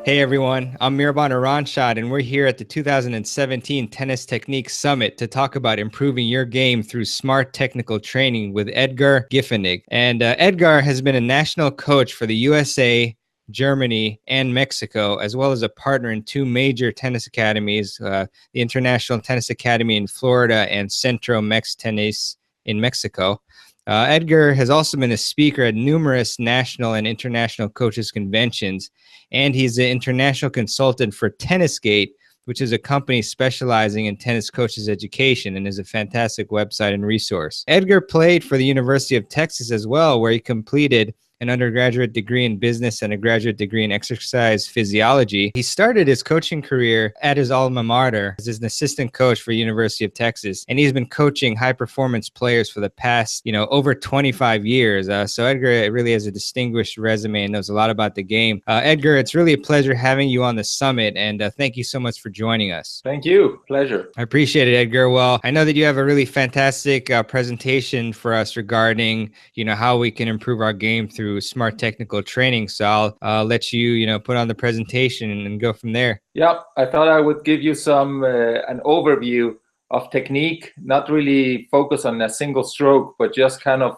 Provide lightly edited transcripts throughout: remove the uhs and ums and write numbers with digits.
Hey everyone, I'm Mehrban Iranshad, and we're here at the 2017 Tennis Technique Summit to talk about improving your game through smart technical training with Edgar Giffenig. And Edgar has been a national coach for the USA, Germany, and Mexico, as well as a partner in two major tennis academies, the International Tennis Academy in Florida and Centro Mex Tennis in Mexico. Edgar has also been a speaker at numerous national and international coaches conventions, and he's an international consultant for TennisGate, which is a company specializing in tennis coaches education and is a fantastic website and resource. Edgar played for the University of Texas as well, where he completed an undergraduate degree in business and a graduate degree in exercise physiology. He started his coaching career at his alma mater as an assistant coach for University of Texas, and he's been coaching high performance players for the past, over 25 years. So Edgar really has a distinguished resume and knows a lot about the game. Edgar, it's really a pleasure having you on the summit, and thank you so much for joining us. Thank you. Pleasure. I appreciate it, Edgar. Well, I know that you have a really fantastic presentation for us regarding, how we can improve our game through smart technical training. So I'll let you, put on the presentation and go from there. Yeah, I thought I would give you an overview of technique, not really focus on a single stroke, but just kind of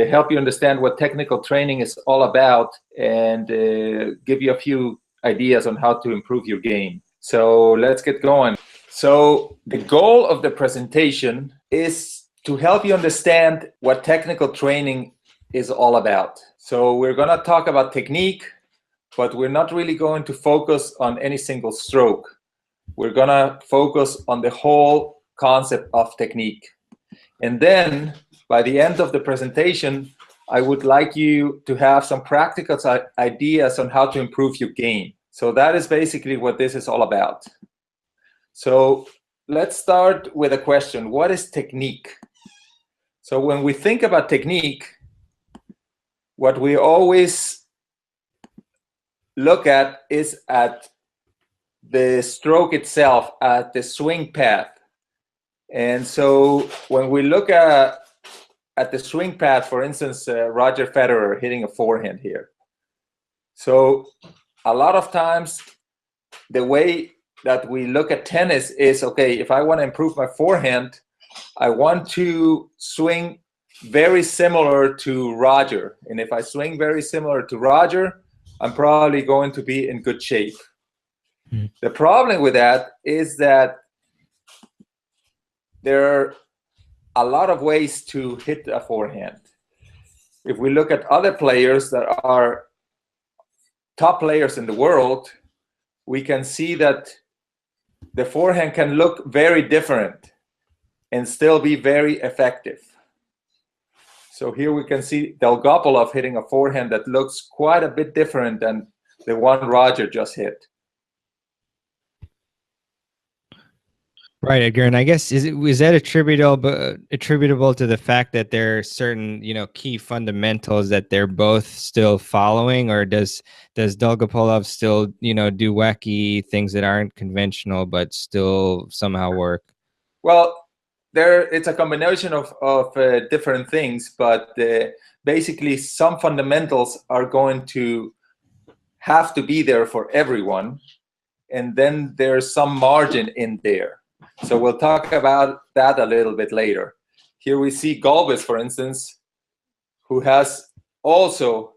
help you understand what technical training is all about and give you a few ideas on how to improve your game. So let's get going. So the goal of the presentation is to help you understand what technical training is all about. So we're going to talk about technique, but we're not really going to focus on any single stroke. We're going to focus on the whole concept of technique. And then by the end of the presentation, I would like you to have some practical ideas on how to improve your game. So that is basically what this is all about. So let's start with a question. What is technique? So when we think about technique, what we always look at is at the stroke itself, at the swing path. And so when we look at the swing path, for instance, Roger Federer hitting a forehand here. So a lot of times the way that we look at tennis is, okay, if I want to improve my forehand, I want to swing very similar to Roger. And if I swing very similar to Roger, I'm probably going to be in good shape. The problem with that is that there are a lot of ways to hit a forehand. If we look at other players that are top players in the world, we can see that the forehand can look very different and still be very effective. So here we can see Dolgopolov hitting a forehand that looks quite a bit different than the one Roger just hit. Right, Edgar. And I guess is that attributable to the fact that there are certain, key fundamentals that they're both still following, or does Dolgopolov still, do wacky things that aren't conventional but still somehow work? Well, it's a combination of different things, but basically some fundamentals are going to have to be there for everyone, and then there's some margin in there. So we'll talk about that a little bit later. Here we see Gulbis, for instance, who has also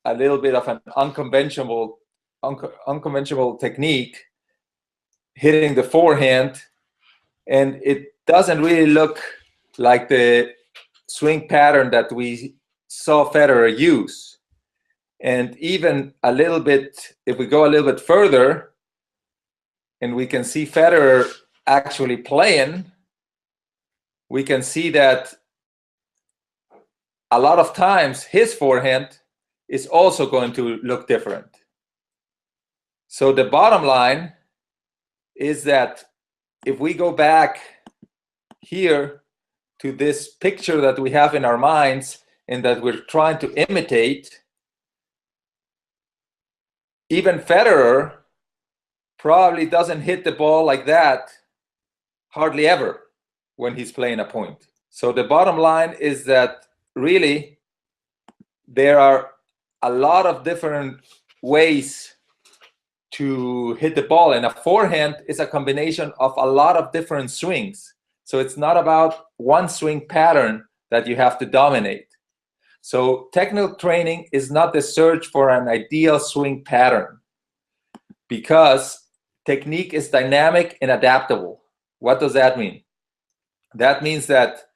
a little bit of an unconventional technique, hitting the forehand, and it doesn't really look like the swing pattern that we saw Federer use. And even a little bit, if we go a little bit further, and we can see Federer actually playing, we can see that a lot of times his forehand is also going to look different. So the bottom line is that if we go back here to this picture that we have in our minds and that we're trying to imitate, even Federer probably doesn't hit the ball like that hardly ever when he's playing a point. So the bottom line is that really there are a lot of different ways to hit the ball. And a forehand is a combination of a lot of different swings. So it's not about one swing pattern that you have to dominate. So technical training is not the search for an ideal swing pattern, because technique is dynamic and adaptable. What does that mean? That means that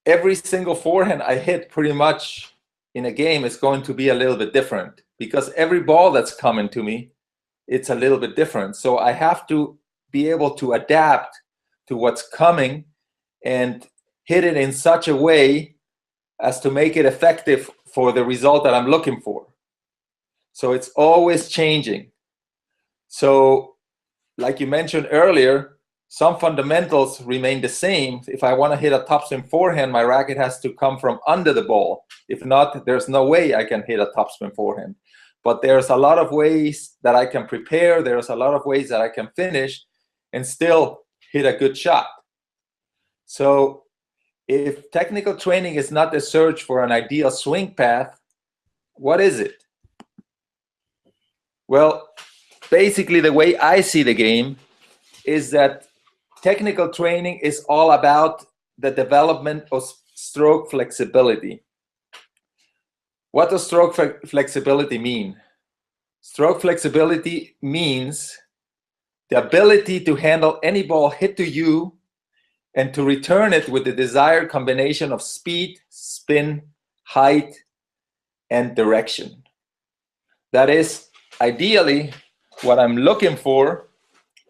every single forehand I hit pretty much in a game is going to be a little bit different, because every ball that's coming to me, it's a little bit different. So I have to be able to adapt to what's coming and hit it in such a way as to make it effective for the result that I'm looking for. So it's always changing. So like you mentioned earlier, some fundamentals remain the same. If I want to hit a topspin forehand, my racket has to come from under the ball. If not, there's no way I can hit a topspin forehand. But there's a lot of ways that I can prepare. There's a lot of ways that I can finish and still hit a good shot. So if technical training is not the search for an ideal swing path, what is it? Well, basically the way I see the game is that technical training is all about the development of stroke flexibility. What does stroke flexibility mean? Stroke flexibility means the ability to handle any ball hit to you and to return it with the desired combination of speed, spin, height, and direction. That is, ideally, what I'm looking for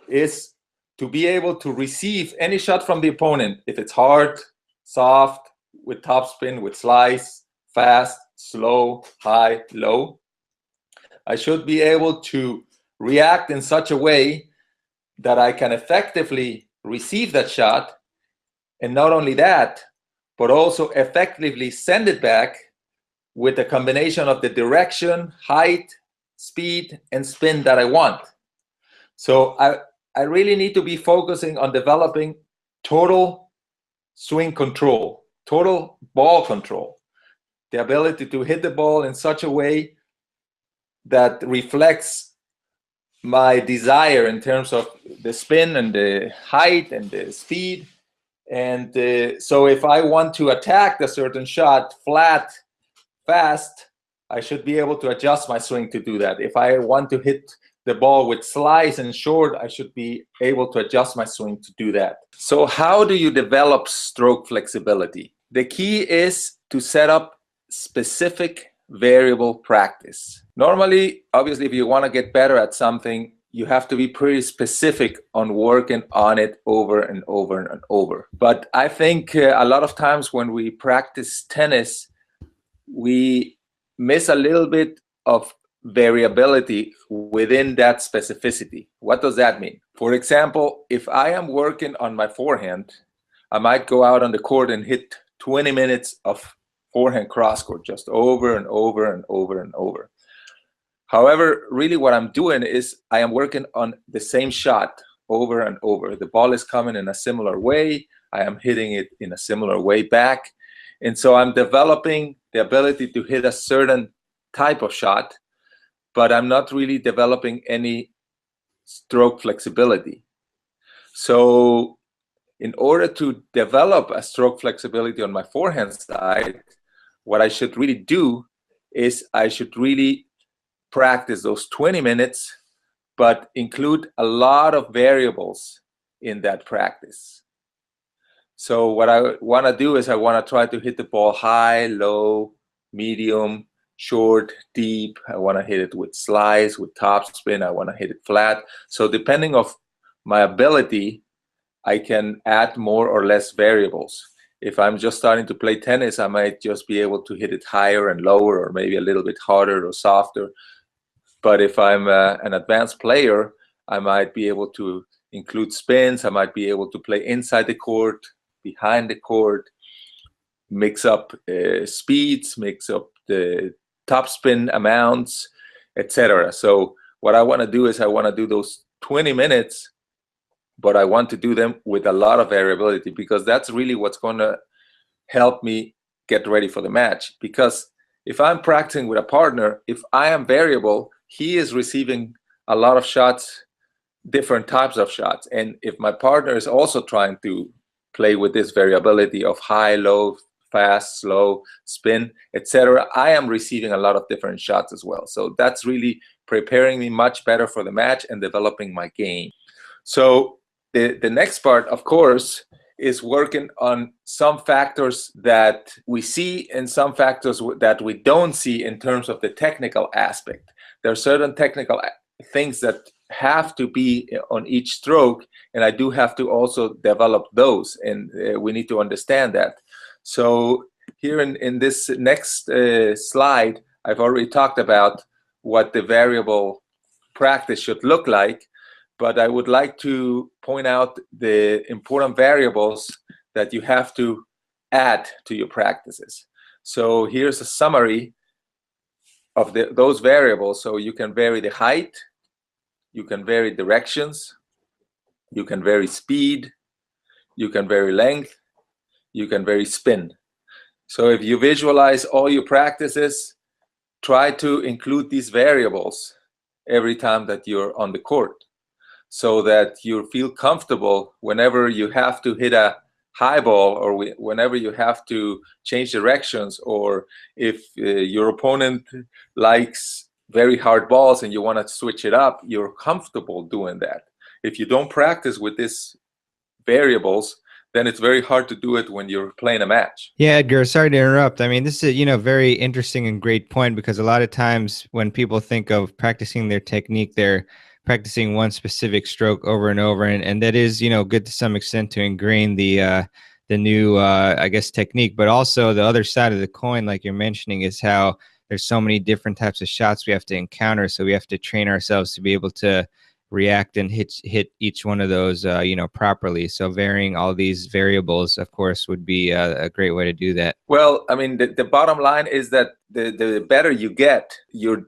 is to be able to receive any shot from the opponent, if it's hard, soft, with topspin, with slice, fast, slow, high, low. I should be able to react in such a way that I can effectively receive that shot. And not only that, but also effectively send it back with a combination of the direction, height, speed, and spin that I want. So I really need to be focusing on developing total swing control, total ball control, the ability to hit the ball in such a way that reflects my desire in terms of the spin and the height and the speed. And so if I want to attack a certain shot flat, fast, I should be able to adjust my swing to do that. If I want to hit the ball with slice and short, I should be able to adjust my swing to do that. So how do you develop stroke flexibility? The key is to set up specific variable practice. Normally, obviously, if you want to get better at something, you have to be pretty specific on working on it over and over and over. But I think a lot of times when we practice tennis, we miss a little bit of variability within that specificity. What does that mean? For example, if I am working on my forehand, I might go out on the court and hit 20 minutes of forehand cross court just over and over and over and over. However, really what I'm doing is I am working on the same shot over and over. The ball is coming in a similar way. I am hitting it in a similar way back. And so I'm developing the ability to hit a certain type of shot, but I'm not really developing any stroke flexibility. So in order to develop a stroke flexibility on my forehand side, what I should really do is I should really practice those 20 minutes, but include a lot of variables in that practice. So what I want to do is I want to try to hit the ball high, low, medium, short, deep. I want to hit it with slice, with topspin. I want to hit it flat. So depending on my ability, I can add more or less variables. If I'm just starting to play tennis, I might just be able to hit it higher and lower, or maybe a little bit harder or softer. But if I'm an advanced player, I might be able to include spins. I might be able to play inside the court, behind the court, mix up speeds, mix up the topspin amounts, etc. So what I want to do is I want to do those 20 minutes, but I want to do them with a lot of variability, because that's really what's going to help me get ready for the match. Because if I'm practicing with a partner, if I am variable, he is receiving a lot of shots, different types of shots. And if my partner is also trying to play with this variability of high, low, fast, slow, spin, etc., I am receiving a lot of different shots as well. So that's really preparing me much better for the match and developing my game. So the next part, of course, is working on some factors that we see and some factors that we don't see in terms of the technical aspect. There are certain technical things that have to be on each stroke, and I do have to also develop those, and we need to understand that. So here in this next slide, I've already talked about what the variable practice should look like, but I would like to point out the important variables that you have to add to your practices. So here's a summary of those variables. So you can vary the height, you can vary directions, you can vary speed, you can vary length, you can vary spin. So if you visualize all your practices, try to include these variables every time that you're on the court, so that you feel comfortable whenever you have to hit a high ball, or whenever you have to change directions, or if your opponent likes very hard balls and you want to switch it up, you're comfortable doing that. If you don't practice with these variables, then it's very hard to do it when you're playing a match. Yeah, Edgar, sorry to interrupt. I mean, this is, very interesting and great point, because a lot of times when people think of practicing their technique, they're practicing one specific stroke over and over. And that is, good to some extent to ingrain the new, I guess, technique. But also the other side of the coin, like you're mentioning, is how there's so many different types of shots we have to encounter. So we have to train ourselves to be able to react and hit each one of those properly. So varying all these variables, of course, would be a great way to do that. Well, I mean, the bottom line is that the better you get, your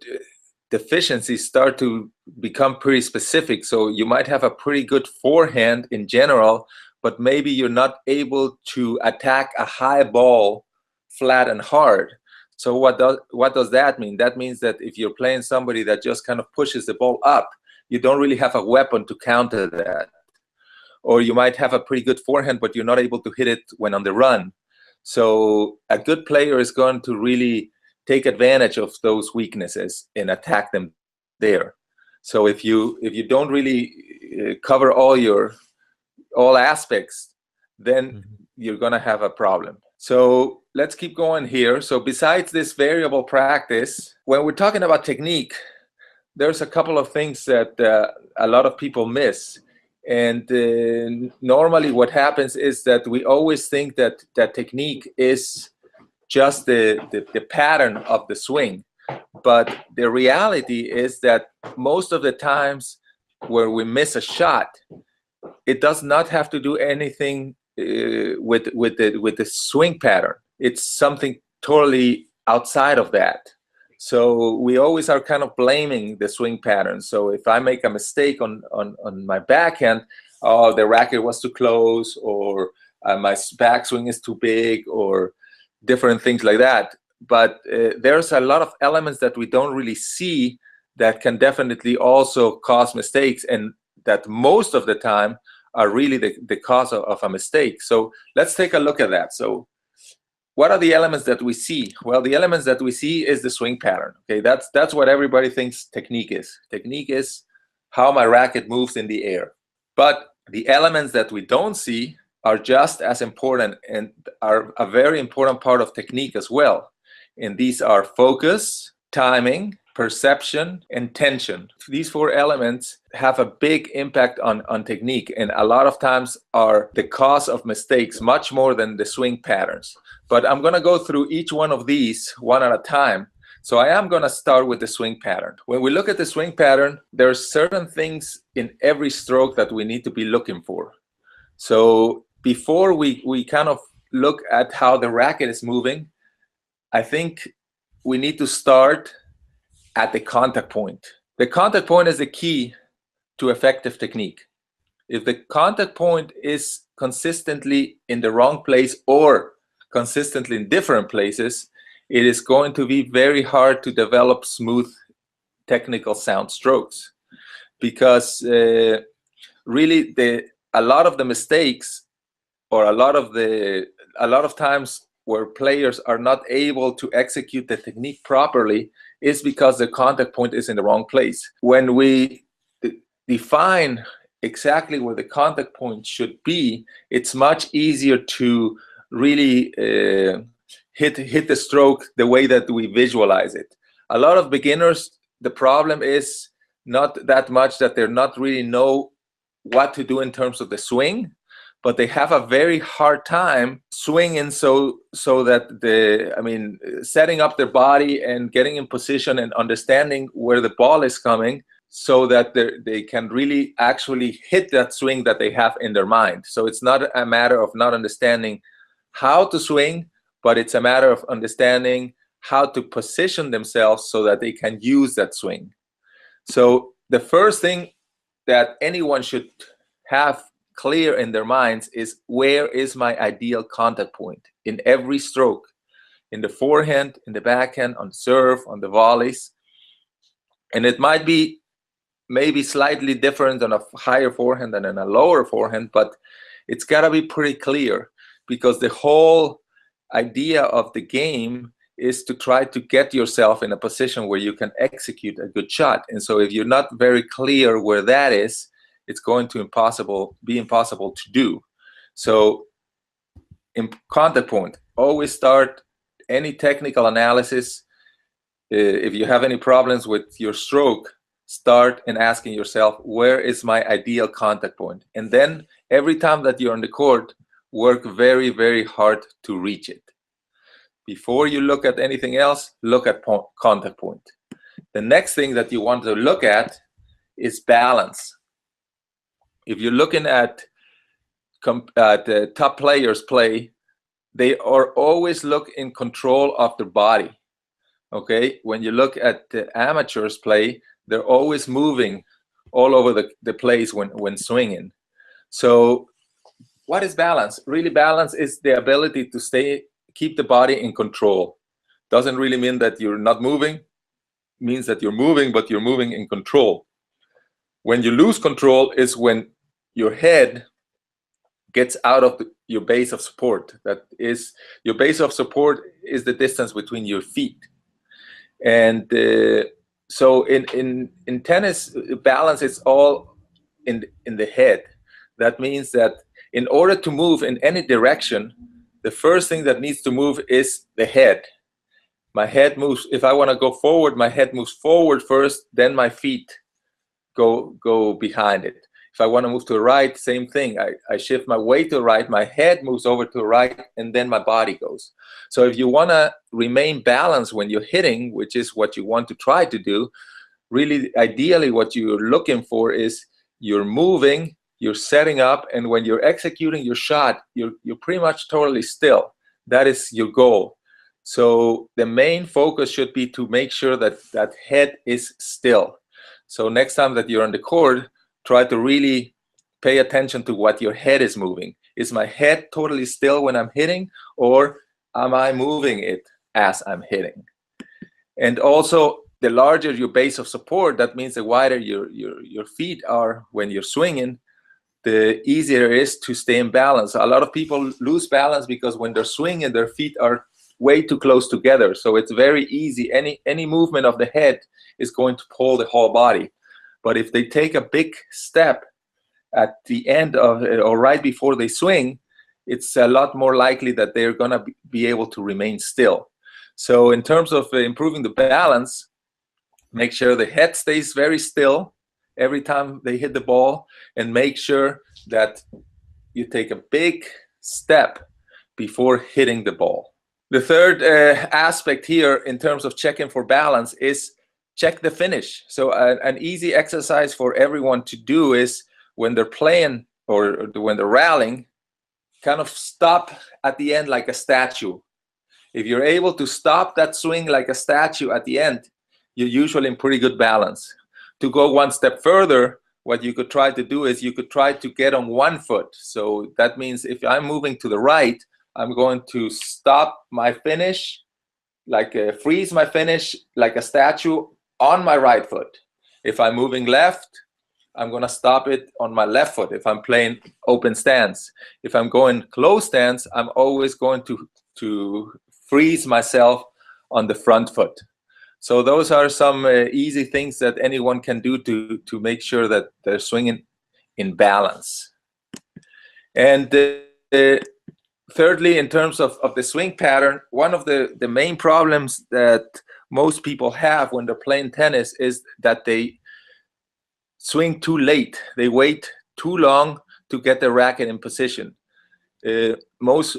deficiencies start to become pretty specific. So you might have a pretty good forehand in general, but maybe you're not able to attack a high ball flat and hard. So what does that mean? That means that if you're playing somebody that just kind of pushes the ball up, you don't really have a weapon to counter that. Or you might have a pretty good forehand, but you're not able to hit it when on the run. So a good player is going to really take advantage of those weaknesses and attack them there. So if you don't really cover all aspects, then you're going to have a problem. So let's keep going here. So besides this variable practice, when we're talking about technique, there's a couple of things that a lot of people miss. And normally what happens is that we always think that technique is just the pattern of the swing. But the reality is that most of the times where we miss a shot, it does not have to do anything with the swing pattern. It's something totally outside of that. So we always are kind of blaming the swing pattern. So if I make a mistake on my backhand, oh, the racket was too close, or my backswing is too big, or different things like that. But there's a lot of elements that we don't really see that can definitely also cause mistakes, and that most of the time are really the cause of a mistake. So let's take a look at that. So what are the elements that we see? Well, the elements that we see is the swing pattern. Okay, that's what everybody thinks technique is. Technique is how my racket moves in the air. But the elements that we don't see are just as important and are a very important part of technique as well. And these are focus, timing, perception, and tension. These four elements have a big impact on technique, and a lot of times are the cause of mistakes much more than the swing patterns. But I'm going to go through each one of these one at a time. So I am going to start with the swing pattern. When we look at the swing pattern, there are certain things in every stroke that we need to be looking for. So before we kind of look at how the racket is moving, I think we need to start at the contact point. The contact point is the key to effective technique. If the contact point is consistently in the wrong place or consistently in different places, it is going to be very hard to develop smooth, technical sound strokes. because really a lot of the mistakes, or a lot of times where players are not able to execute the technique properly, is because the contact point is in the wrong place. When we define exactly where the contact point should be, it's much easier to really hit the stroke the way that we visualize it. A lot of beginners, the problem is not that much that they're not really know what to do in terms of the swing, but they have a very hard time swinging so that setting up their body and getting in position and understanding where the ball is coming, so that they can really actually hit that swing that they have in their mind. So it's not a matter of not understanding how to swing, but it's a matter of understanding how to position themselves so that they can use that swing. So the first thing that anyone should have clear in their minds is, where is my ideal contact point in every stroke, in the forehand, in the backhand, on serve, on the volleys. And it might be maybe slightly different on a higher forehand than on a lower forehand, but it's got to be pretty clear, because the whole idea of the game is to try to get yourself in a position where you can execute a good shot. And so if you're not very clear where that is, it's going to be impossible to do. So in contact point, always start any technical analysis. If you have any problems with your stroke, start in asking yourself, where is my ideal contact point? And then every time that you're on the court, work very, very hard to reach it. Before you look at anything else, look at contact point. The next thing that you want to look at is balance. If you're looking at the top players play, they are always look in control of their body. Okay, when you look at the amateurs play, they're always moving all over the place when swinging. So what is balance? Really, balance is the ability to keep the body in control. Doesn't really mean that you're not moving. It means that you're moving, but you're moving in control. When you lose control is when your head gets out of your base of support. That is, your base of support is the distance between your feet. And so in tennis, balance is all in the head. That means that in order to move in any direction, the first thing that needs to move is the head. My head moves. If I want to go forward, my head moves forward first, then my feet go behind it. If I want to move to the right, same thing. I shift my weight to the right, my head moves over to the right, and then my body goes. So if you want to remain balanced when you're hitting, which is what you want to try to do, really ideally what you're looking for is you're moving, you're setting up, and when you're executing your shot, you're pretty much totally still. That is your goal. So the main focus should be to make sure that that head is still. So next time that you're on the court, try to really pay attention to what your head is moving. Is my head totally still when I'm hitting, or am I moving it as I'm hitting? And also, the larger your base of support, that means the wider your feet are when you're swinging, the easier it is to stay in balance. A lot of people lose balance because when they're swinging, their feet are way too close together. So it's very easy. Any movement of the head is going to pull the whole body. But if they take a big step at the end of it, or right before they swing, it's a lot more likely that they're going to be able to remain still. So in terms of improving the balance, make sure the head stays very still every time they hit the ball, and make sure that you take a big step before hitting the ball. The third aspect here in terms of checking for balance is check the finish. So an easy exercise for everyone to do is when they're playing or when they're rallying, kind of stop at the end like a statue. If you're able to stop that swing like a statue at the end, you're usually in pretty good balance. To go one step further, what you could try to do is you could try to get on one foot. So that means if I'm moving to the right, I'm going to stop my finish, like freeze my finish like a statue on my right foot. If I'm moving left, I'm going to stop it on my left foot if I'm playing open stance. If I'm going closed stance, I'm always going to freeze myself on the front foot. So those are some easy things that anyone can do to make sure that they're swinging in balance. And thirdly, in terms of the swing pattern, one of the main problems that most people have when they're playing tennis is that they swing too late. They wait too long to get the racket in position. Most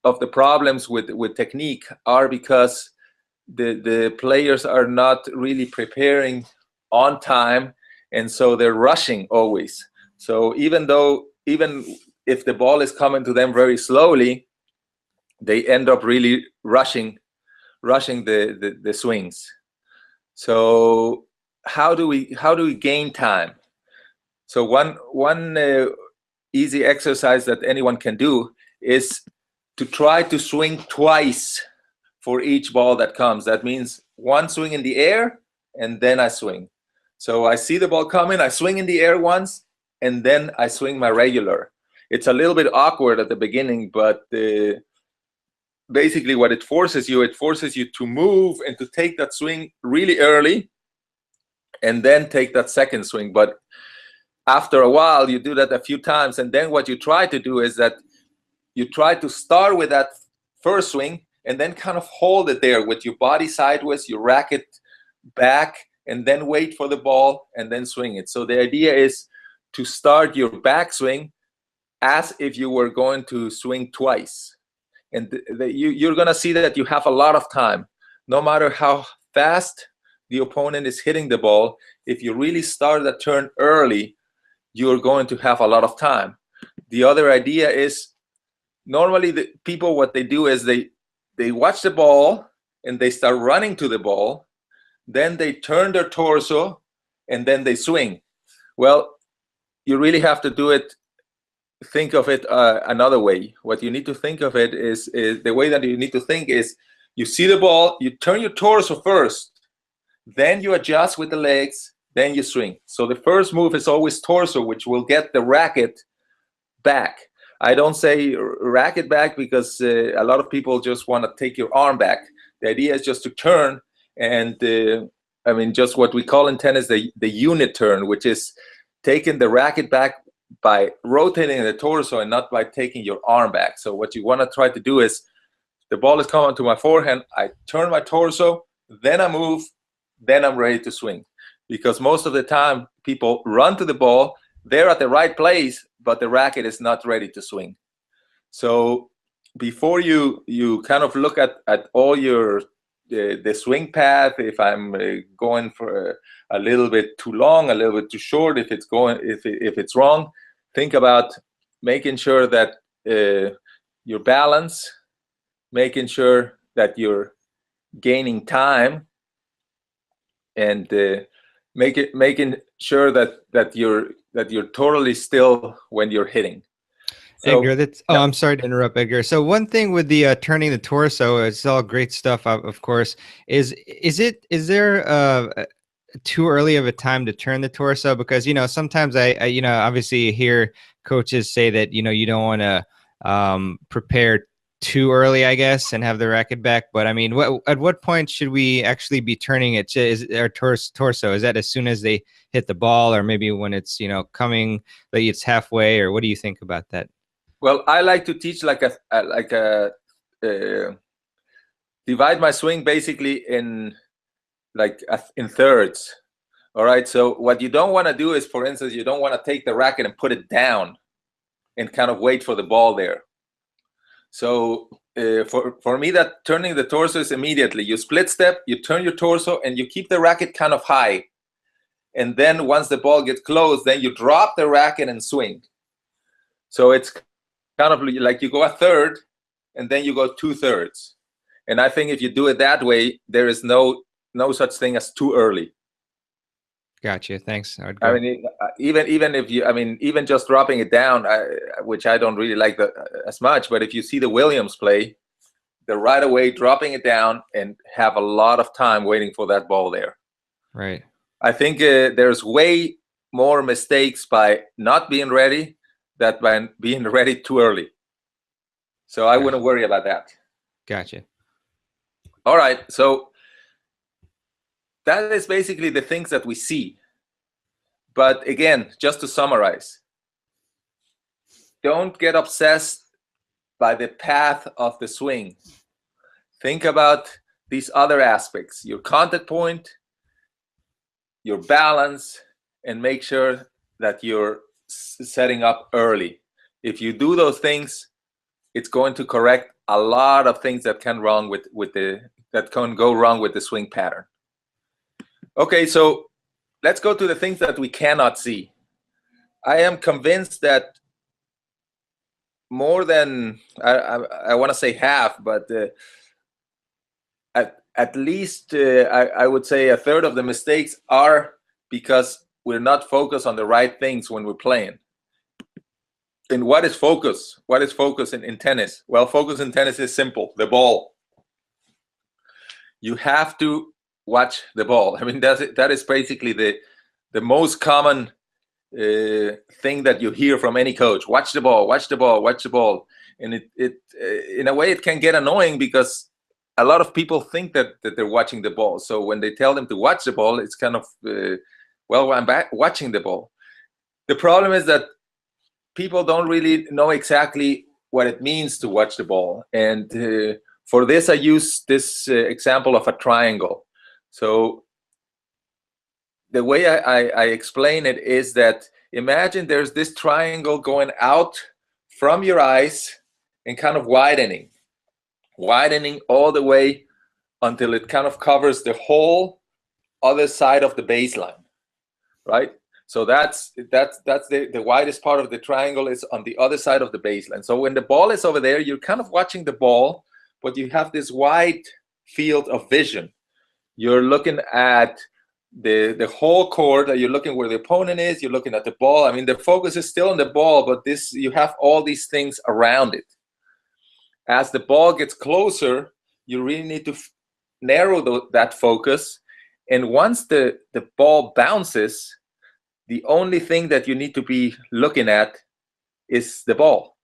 of the problems with technique are because the players are not really preparing on time, and so they're rushing always. So even if the ball is coming to them very slowly, they end up really rushing the swings. So how do we gain time? So one easy exercise that anyone can do is to try to swing twice for each ball that comes. That means one swing in the air, and then I swing. So I see the ball coming, I swing in the air once, and then I swing my regular. It's a little bit awkward at the beginning, but basically what it forces you to move and to take that swing really early, and then take that second swing. But after a while, you do that a few times, and then what you try to do is that you try to start with that first swing and then kind of hold it there with your body sideways, your racket back, and then wait for the ball and then swing it. So the idea is to start your backswing as if you were going to swing twice. And you're going to see that you have a lot of time. No matter how fast the opponent is hitting the ball, if you really start the turn early, you're going to have a lot of time. The other idea is, normally the people, what they do is they watch the ball and they start running to the ball, then they turn their torso, and then they swing. Well, you really have to do it, think of it another way. What you need to think of it is the way that you need to think is, you see the ball, you turn your torso first, then you adjust with the legs, then you swing. So the first move is always torso, which will get the racket back. I don't say racket back because a lot of people just want to take your arm back. The idea is just to turn, and I mean, just what we call in tennis the unit turn, which is taking the racket back by rotating the torso and not by taking your arm back. So what you want to try to do is, the ball is coming to my forehand, I turn my torso, then I move, then I'm ready to swing. Because most of the time people run to the ball, they're at the right place, but the racket is not ready to swing. So before you kind of look at all your the swing path, if I'm going for a little bit too long, a little bit too short, if it's wrong, think about making sure that your balance, making sure that you're gaining time, and making sure that you're totally still when you're hitting. So, Edgar, I'm sorry to interrupt, Edgar. So one thing with the turning the torso, it's all great stuff, of course. Is there too early of a time to turn the torso? Because sometimes I obviously you hear coaches say that you don't want to prepare too early, I guess, and have the racket back. But I mean, at what point should we actually be turning it? Is our torso? Is that as soon as they hit the ball, or maybe when it's coming, like it's halfway, or what do you think about that? Well, I like to teach divide my swing basically in thirds. All right. So what you don't want to do is, for instance, you don't want to take the racket and put it down and kind of wait for the ball there. So for me, that turning the torso is immediately. You split step, you turn your torso, and you keep the racket kind of high. And then once the ball gets close, then you drop the racket and swing. So it's kind of like you go a third, and then you go 2/3. And I think if you do it that way, there is no such thing as too early. Gotcha. Thanks. I mean, even if you, I mean, even just dropping it down, which I don't really like as much, but if you see the Williams play, they're right away dropping it down and have a lot of time waiting for that ball there. Right. I think there's way more mistakes by not being ready than by being ready too early. So I wouldn't worry about that. Gotcha. All right. So that is basically the things that we see. But again, just to summarize, don't get obsessed by the path of the swing. Think about these other aspects, your contact point, your balance, and make sure that you're setting up early. If you do those things, it's going to correct a lot of things that can go wrong with the swing pattern. Okay, so let's go to the things that we cannot see. I am convinced that more than, I want to say half, but at least I would say a third of the mistakes are because we're not focused on the right things when we're playing. And what is focus? What is focus in tennis? Well, focus in tennis is simple, the ball. You have to watch the ball. I mean, that is basically the most common thing that you hear from any coach. Watch the ball, watch the ball, watch the ball. And it in a way, it can get annoying because a lot of people think that they're watching the ball. So when they tell them to watch the ball, it's kind of, well, I'm back watching the ball. The problem is that people don't really know exactly what it means to watch the ball. And for this, I use this example of a triangle. So the way I explain it is that imagine there's this triangle going out from your eyes and kind of widening all the way until it kind of covers the whole other side of the baseline, right? So that's the widest part of the triangle is on the other side of the baseline. So when the ball is over there, you're kind of watching the ball, but you have this wide field of vision. You're looking at the whole court. You're looking where the opponent is. You're looking at the ball. I mean, the focus is still on the ball, but you have all these things around it. As the ball gets closer, you really need to narrow that focus. And once the ball bounces, the only thing that you need to be looking at is the ball.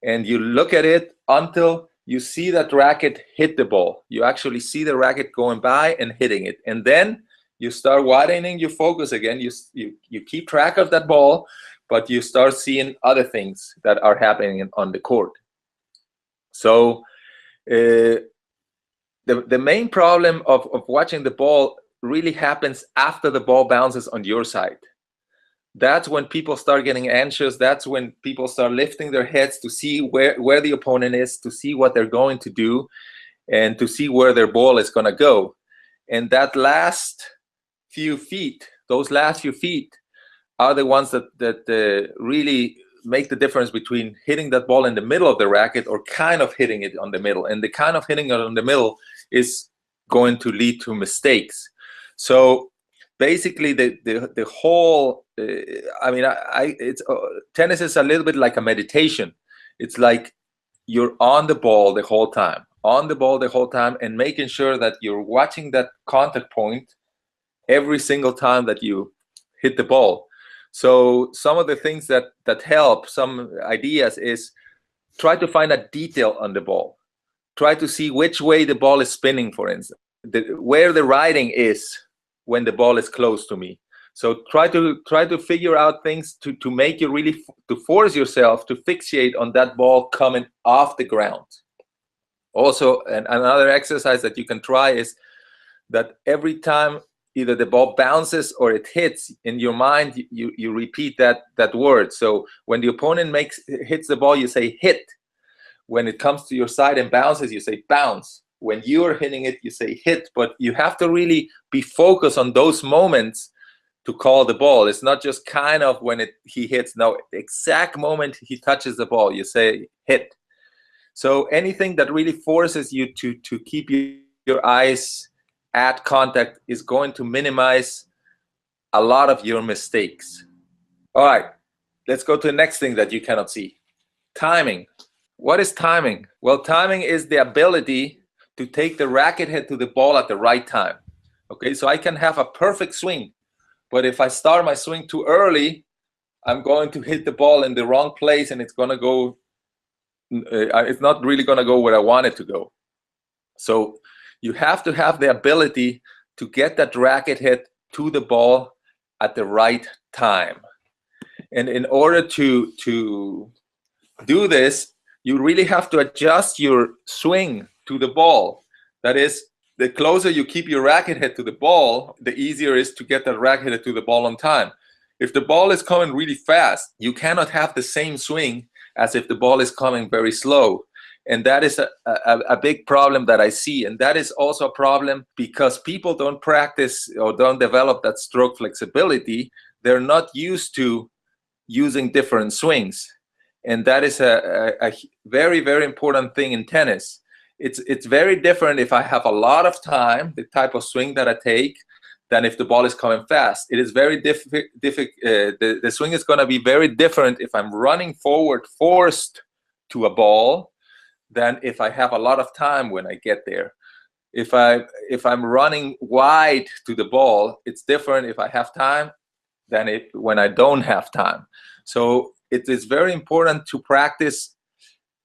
And you look at it until you see that racket hit the ball. You actually see the racket going by and hitting it. And then you start widening your focus again. You keep track of that ball, but you start seeing other things that are happening on the court. So the main problem of watching the ball really happens after the ball bounces on your side. That's when people start getting anxious. That's when people start lifting their heads to see where the opponent is, to see what they're going to do, and to see where their ball is going to go. And that last few feet, those last few feet are the ones that really make the difference between hitting that ball in the middle of the racket or kind of hitting it on the middle. And the kind of hitting it on the middle is going to lead to mistakes. So basically the whole tennis is a little bit like a meditation. It's like you're on the ball the whole time, and making sure that you're watching that contact point every single time that you hit the ball. So some of the things that help, some ideas, is try to find a detail on the ball. Try to see which way the ball is spinning, for instance, where the riding is when the ball is close to me. So try to figure out things to make you really to force yourself to fixate on that ball coming off the ground. Also, another exercise that you can try is that every time either the ball bounces or it hits, in your mind you repeat that word. So when the opponent hits the ball, you say hit. When it comes to your side and bounces, you say bounce. When you're hitting it, you say hit. But you have to really be focused on those moments to call the ball. It's not just kind of when he hits. No, the exact moment he touches the ball, you say hit. So anything that really forces you to keep your eyes at contact is going to minimize a lot of your mistakes. All right, let's go to the next thing that you cannot see. Timing. What is timing? Well, timing is the ability to take the racket head to the ball at the right time. Okay, so I can have a perfect swing, But if I start my swing too early, I'm going to hit the ball in the wrong place, and it's going to go, it's not really going to go where I want it to go. So you have to have the ability to get that racket head to the ball at the right time. And in order to do this, you really have to adjust your swing to the ball. That is, the closer you keep your racket head to the ball, the easier it is to get that racket head to the ball on time. If the ball is coming really fast, you cannot have the same swing as if the ball is coming very slow. And that is a big problem that I see. And that is also a problem because people don't practice or don't develop that stroke flexibility. They're not used to using different swings. And that is a very, very important thing in tennis. It's very different if I have a lot of time, the type of swing that I take, than if the ball is coming fast. It is very difficult. The swing is going to be very different if I'm running forward forced to a ball than if I have a lot of time when I get there. If I'm running wide to the ball, it's different if I have time than when I don't have time. So it is very important to practice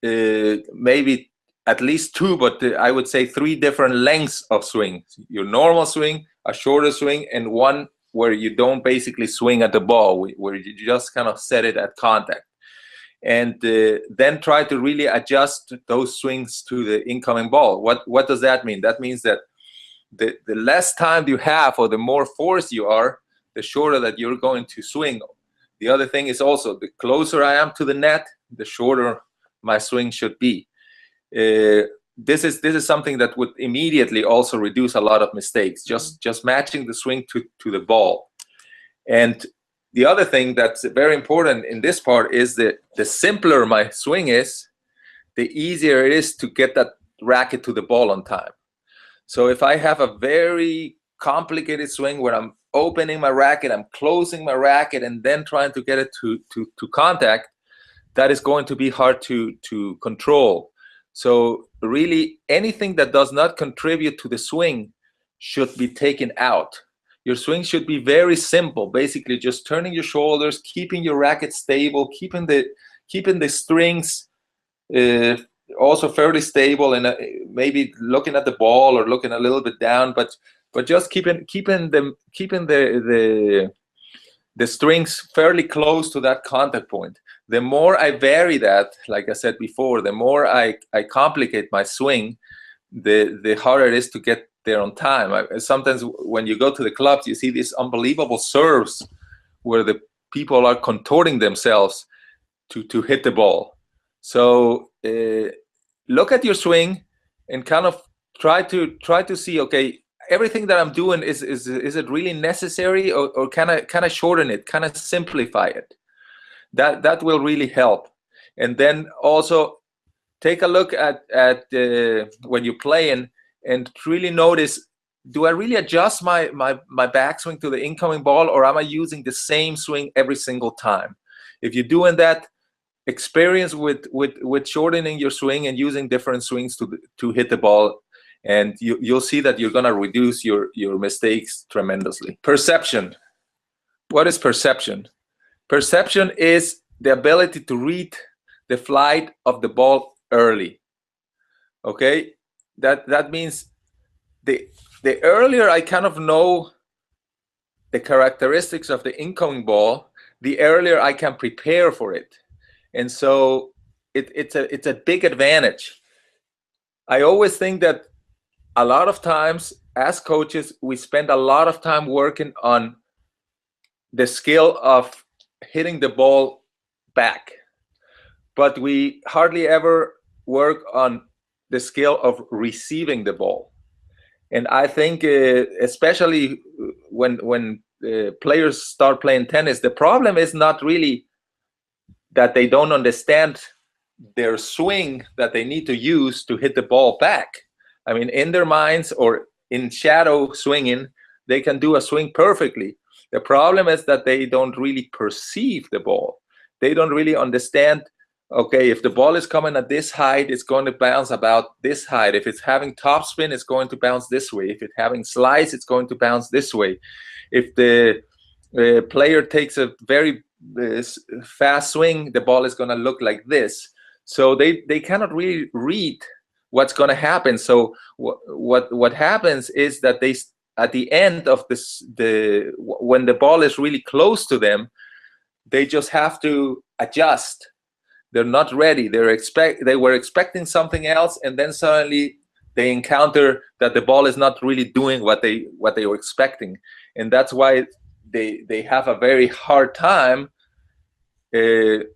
maybe at least two, but I would say three different lengths of swing. Your normal swing, a shorter swing, and one where you don't basically swing at the ball, where you just kind of set it at contact. And then try to really adjust those swings to the incoming ball. What does that mean? That means that the less time you have or the more force you are, the shorter that you're going to swing. The other thing is also the closer I am to the net, the shorter my swing should be. This is something that would immediately also reduce a lot of mistakes, just matching the swing to the ball. And the other thing that's very important in this part is that the simpler my swing is, the easier it is to get that racket to the ball on time. So if I have a very complicated swing where I'm opening my racket, I'm closing my racket, and then trying to get it to contact, that is going to be hard to control. So really, anything that does not contribute to the swing should be taken out. Your swing should be very simple, basically just turning your shoulders, keeping your racket stable, keeping the strings also fairly stable, and maybe looking at the ball or looking a little bit down, but just keeping the strings fairly close to that contact point. The more I vary that, like I said before, the more I complicate my swing, the harder it is to get there on time. Sometimes when you go to the clubs, you see these unbelievable serves where the people are contorting themselves to hit the ball. So look at your swing and kind of try to see, okay, everything that I'm doing, is it really necessary, or can I shorten it, can I simplify it? That will really help. And then also take a look at when you're playing and really notice, do I really adjust my backswing to the incoming ball, or am I using the same swing every single time? If you're doing that, experience with shortening your swing and using different swings to hit the ball, and you'll see that you're going to reduce your mistakes tremendously. Perception. What is perception? Perception is the ability to read the flight of the ball early. Okay, that means the earlier I kind of know the characteristics of the incoming ball, the earlier I can prepare for it. And so it's a big advantage. I always think that a lot of times as coaches, we spend a lot of time working on the skill of hitting the ball back, but we hardly ever work on the skill of receiving the ball. And I think especially when players start playing tennis, the problem is not really that they don't understand their swing that they need to use to hit the ball back. I mean, in their minds or in shadow swinging, they can do a swing perfectly. The problem is that they don't really perceive the ball. They don't really understand, okay, if the ball is coming at this height, it's going to bounce about this height. If it's having topspin, it's going to bounce this way. If it's having slice, it's going to bounce this way. If the a player takes a very fast swing, the ball is going to look like this. So they cannot really read what's going to happen. So what happens is that they, at the end of this, when the ball is really close to them, they just have to adjust. They're not ready. They were expecting something else, and then suddenly they encounter that the ball is not really doing what they were expecting, and that's why they have a very hard time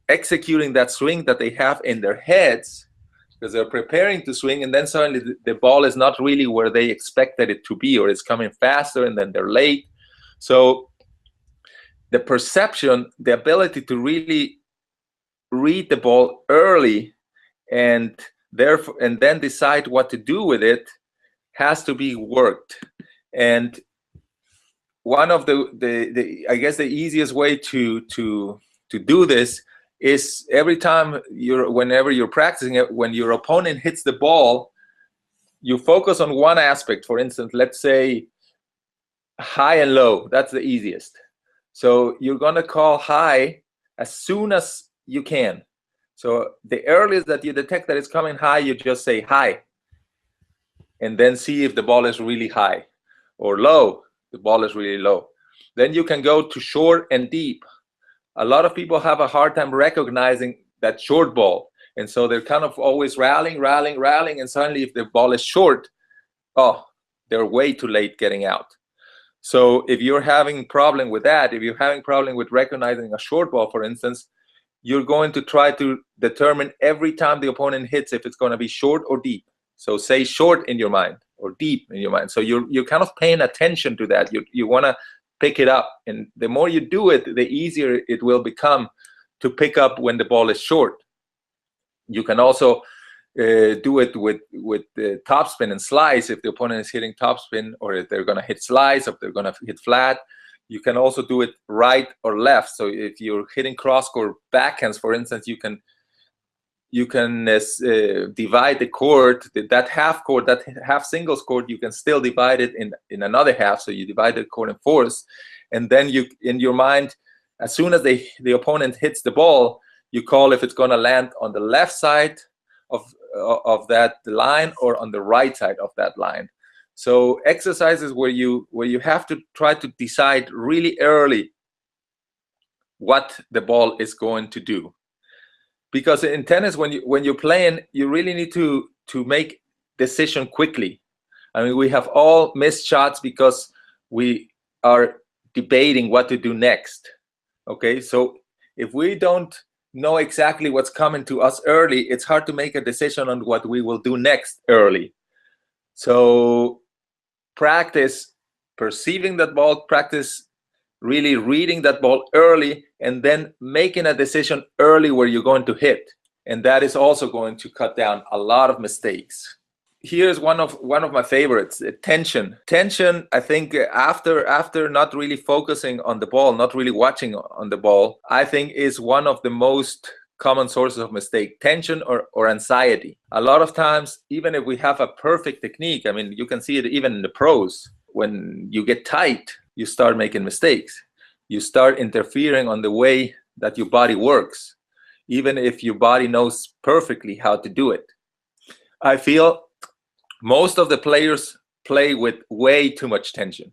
executing that swing that they have in their heads, because they're preparing to swing, and then suddenly the ball is not really where they expected it to be, or it's coming faster, and then they're late. So the perception, the ability to really read the ball early and therefore and then decide what to do with it has to be worked. And one of the I guess the easiest way to do this is every time whenever you're practicing it, when your opponent hits the ball, you focus on one aspect. For instance, let's say high and low. That's the easiest. So you're going to call high as soon as you can. So the earliest that you detect that it's coming high, you just say high, and then see if the ball is really high, or low, the ball is really low. Then you can go to short and deep. A lot of people have a hard time recognizing that short ball, and so they're kind of always rallying, and suddenly if the ball is short, oh, they're way too late getting out. So if you're having problem with that, if you're having problem with recognizing a short ball, for instance, you're going to try to determine every time the opponent hits if it's going to be short or deep. So say short in your mind or deep in your mind. So you're kind of paying attention to that. You want to pick it up, and the more you do it, the easier it will become to pick up when the ball is short. You can also do it with the topspin and slice if the opponent is hitting topspin, or if they're going to hit slice, or if they're going to hit flat. You can also do it right or left. So if you're hitting cross-court backhands, for instance, you can divide the court, that half court, that half singles court, you can still divide it in another half. So you divide the court in fours, and then you, in your mind, as soon as the opponent hits the ball, you call if it's going to land on the left side of that line or on the right side of that line. So exercises where you have to try to decide really early what the ball is going to do. Because in tennis, when you're playing, you really need to make decision quickly. I mean, we have all missed shots because we are debating what to do next. Okay, so if we don't know exactly what's coming to us early, it's hard to make a decision on what we will do next early. So practice perceiving that ball, practice really reading that ball early, and then making a decision early where you're going to hit. And that is also going to cut down a lot of mistakes. Here's one of my favorites, tension. Tension, I think after not really focusing on the ball, not really watching on the ball, I think is one of the most common sources of mistake. Tension or anxiety. A lot of times, even if we have a perfect technique, I mean, you can see it even in the pros, when you get tight, you start making mistakes. You start interfering on the way that your body works, even if your body knows perfectly how to do it. I feel most of the players play with way too much tension.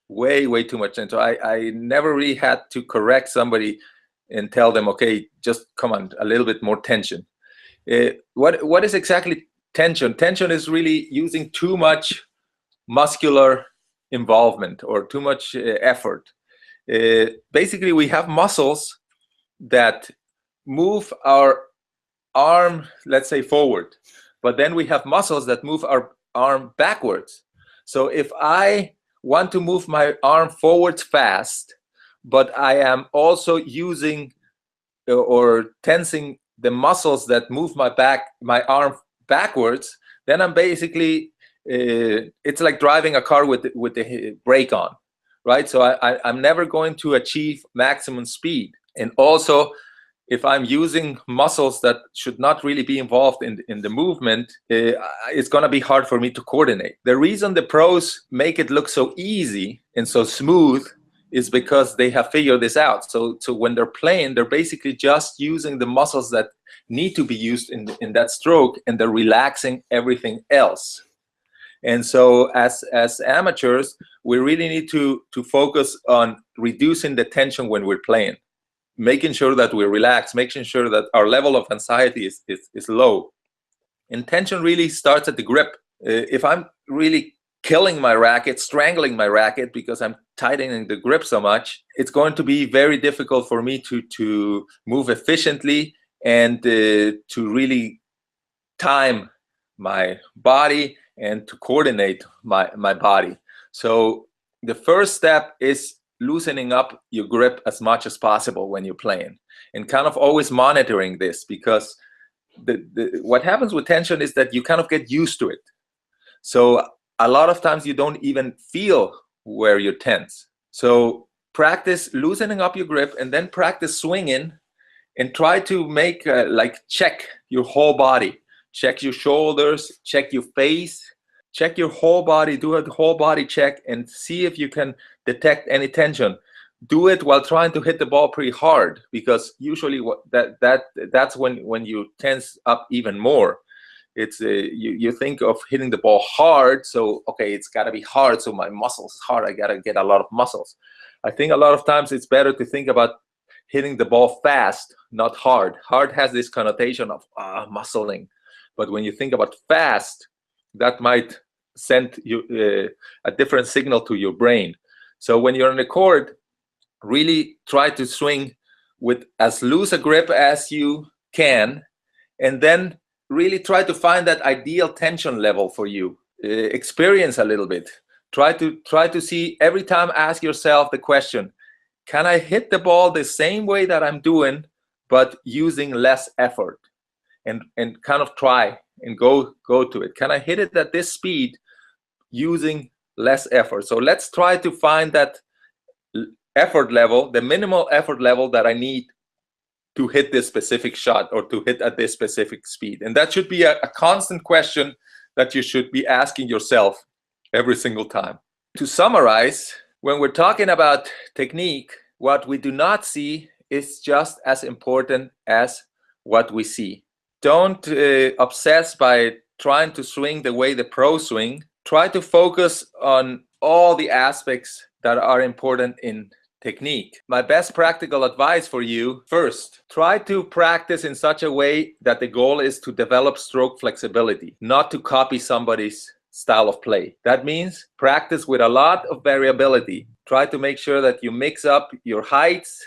Way too much tension. I never really had to correct somebody and tell them, okay, just come on, a little bit more tension. What is exactly tension? Tension is really using too much muscular involvement or too much effort. Basically, we have muscles that move our arm, let's say, forward, but then we have muscles that move our arm backwards. So if I want to move my arm forwards fast, but I am also using or tensing the muscles that move my arm backwards, then I'm basically, it's like driving a car with the brake on, right? So I'm never going to achieve maximum speed. And also, if I'm using muscles that should not really be involved in the movement, it's going to be hard for me to coordinate. The reason the pros make it look so easy and so smooth is because they have figured this out. So when they're playing, they're basically just using the muscles that need to be used in that stroke, and they're relaxing everything else. And so as amateurs, we really need to focus on reducing the tension when we're playing, making sure that we're relaxed, making sure that our level of anxiety is low. And tension really starts at the grip. If I'm really killing my racket, strangling my racket because I'm tightening the grip so much, it's going to be very difficult for me to move efficiently and to really time my body and to coordinate my body. So the first step is loosening up your grip as much as possible when you're playing, and kind of always monitoring this, because what happens with tension is that you kind of get used to it. So a lot of times you don't even feel where you're tense. So practice loosening up your grip, and then practice swinging, and try to make check your whole body. Check your shoulders, check your face, check your whole body, do a whole body check and see if you can detect any tension. Do it while trying to hit the ball pretty hard, because usually that's when you tense up even more. It's you think of hitting the ball hard, so okay, it's got to be hard, so my muscles hard, I got to get a lot of muscles. I think a lot of times it's better to think about hitting the ball fast, not hard. Hard has this connotation of muscling. But when you think about fast, that might send you a different signal to your brain. So when you're on the court, really try to swing with as loose a grip as you can, and then really try to find that ideal tension level for you. Experience a little bit. Try to see, every time ask yourself the question, can I hit the ball the same way that I'm doing, but using less effort? And kind of try and go to it. Can I hit it at this speed using less effort? So let's try to find that effort level, the minimal effort level that I need to hit this specific shot, or to hit at this specific speed. And that should be a constant question that you should be asking yourself every single time. To summarize, when we're talking about technique, what we do not see is just as important as what we see. Don't obsess by trying to swing the way the pros swing. Try to focus on all the aspects that are important in technique. My best practical advice for you: first, try to practice in such a way that the goal is to develop stroke flexibility, not to copy somebody's style of play. That means practice with a lot of variability. Try to make sure that you mix up your heights,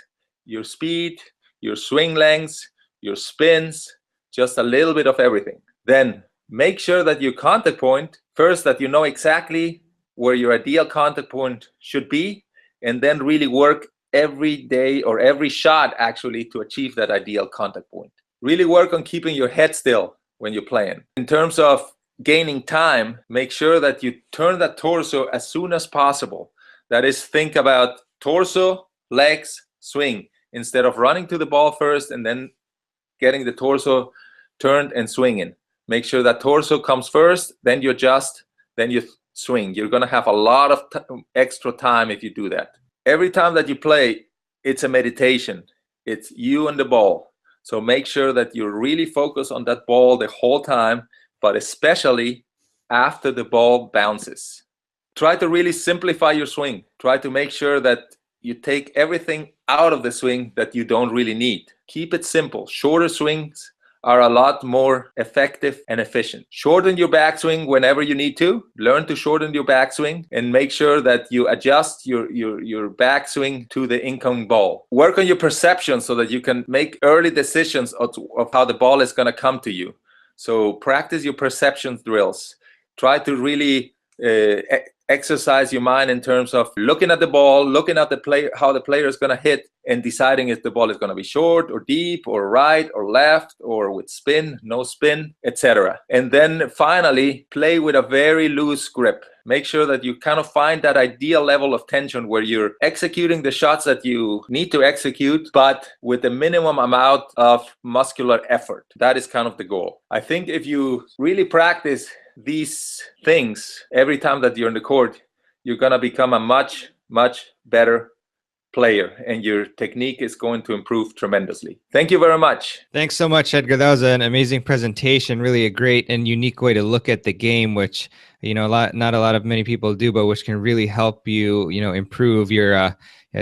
your speed, your swing lengths, your spins, just a little bit of everything. Then make sure that your contact point, first, that you know exactly where your ideal contact point should be, and then really work every day, or every shot actually, to achieve that ideal contact point. Really work on keeping your head still when you're playing. In terms of gaining time, make sure that you turn that torso as soon as possible. That is, think about torso, legs, swing, instead of running to the ball first and then getting the torso turned and swinging. Make sure that torso comes first, then you adjust, then you swing. You're going to have a lot of extra time if you do that. Every time that you play, it's a meditation. It's you and the ball. So make sure that you really focus on that ball the whole time, but especially after the ball bounces. Try to really simplify your swing. Try to make sure that you take everything out of the swing that you don't really need. Keep it simple. Shorter swings are a lot more effective and efficient. Shorten your backswing whenever you need to. Learn to shorten your backswing, and make sure that you adjust your backswing to the incoming ball. Work on your perception so that you can make early decisions of how the ball is going to come to you. So practice your perception drills. Try to really exercise your mind in terms of looking at the ball, looking at the player, how the player is going to hit, and deciding if the ball is going to be short or deep or right or left, or with spin, no spin, etc. And then finally, play with a very loose grip. Make sure that you kind of find that ideal level of tension where you're executing the shots that you need to execute, but with the minimum amount of muscular effort. That is kind of the goal. I think if you really practice these things every time that you're in the court, you're going to become a much, much better player, and your technique is going to improve tremendously. Thank you very much. Thanks so much, Edgar. That was an amazing presentation. Really a great and unique way to look at the game, which, not a lot of many people do, but which can really help you, improve your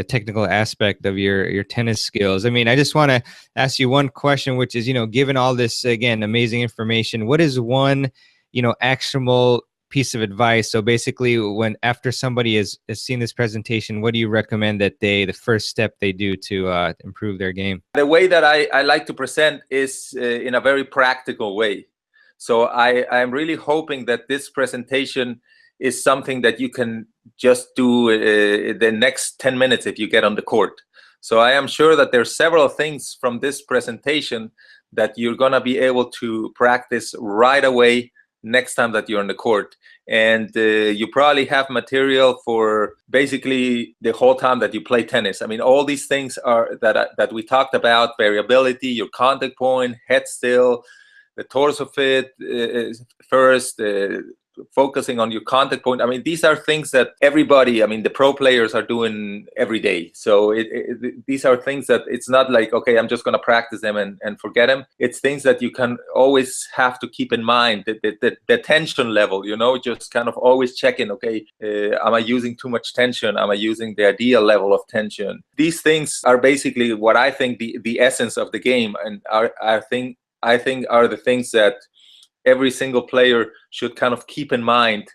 technical aspect of your tennis skills. I mean, I just want to ask you one question, which is, given all this, again, amazing information, what is one, actionable piece of advice? So basically, after somebody has seen this presentation, what do you recommend that the first step they do to improve their game? The way that I like to present is in a very practical way. So I'm really hoping that this presentation is something that you can just do the next 10 minutes if you get on the court. So I am sure that there's several things from this presentation that you're going to be able to practice right away next time that you're on the court. And you probably have material for basically the whole time that you play tennis. I mean, all these things are that we talked about: variability, your contact point, head still, the torso fit first, focusing on your contact point. I mean, these are things that everybody, I mean, the pro players are doing every day. So these are things that it's not like, okay, I'm just going to practice them and forget them. It's things that you can always have to keep in mind, the tension level, just kind of always checking, okay, am I using too much tension? Am I using the ideal level of tension? These things are basically what I think the essence of the game, and I think are the things that every single player should kind of keep in mind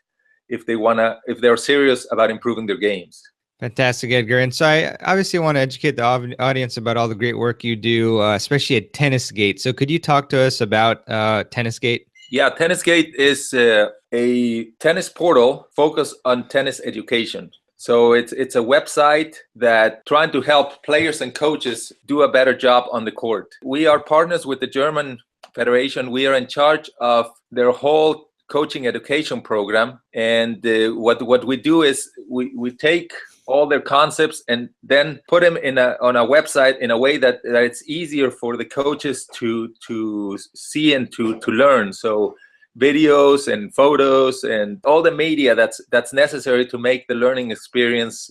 if they're serious about improving their games. Fantastic, Edgar. And so I obviously want to educate the audience about all the great work you do, especially at TennisGate. So could you talk to us about TennisGate? Yeah, TennisGate is a tennis portal focused on tennis education. So it's a website that trying to help players and coaches do a better job on the court. We are partners with the German Federation. We are in charge of their whole coaching education program. And what we do is we take all their concepts and then put them on a website in a way that it's easier for the coaches to see and to learn. So videos and photos and all the media that's necessary to make the learning experience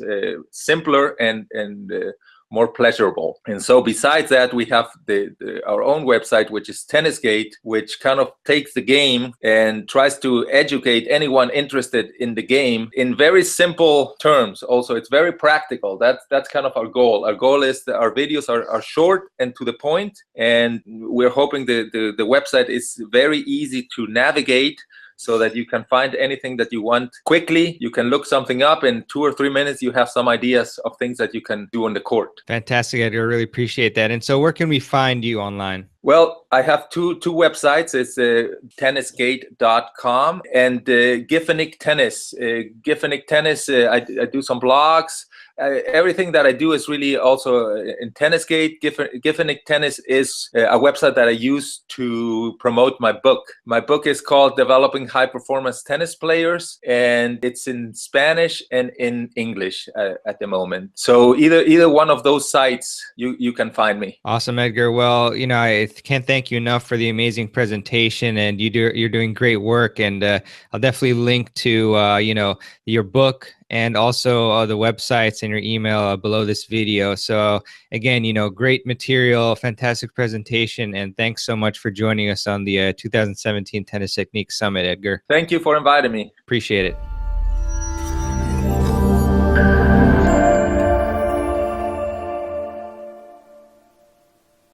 simpler and more pleasurable. And so besides that, we have our own website, which is TennisGate, which kind of takes the game and tries to educate anyone interested in the game in very simple terms. Also, it's very practical. That's kind of our goal. Our goal is that our videos are short and to the point, and we're hoping the website is very easy to navigate, so that you can find anything that you want quickly. You can look something up in 2 or 3 minutes. You have some ideas of things that you can do on the court. Fantastic, Edgar. I really appreciate that. And so where can we find you online? Well, I have two websites. It's tennisgate.com and Giffenig Tennis. Giffenig Tennis, I do some blogs. Everything that I do is really also in TennisGate. Giffenig Tennis is a website that I use to promote my book. My book is called Developing High Performance Tennis Players, and it's in Spanish and in English at the moment. So either one of those sites, you can find me. Awesome, Edgar. Well, I can't thank you enough for the amazing presentation, and you're doing great work. And I'll definitely link to your book and also the websites and your email below this video. So again, great material, fantastic presentation, and thanks so much for joining us on the 2017 Tennis Technique Summit, Edgar. Thank you for inviting me. Appreciate it.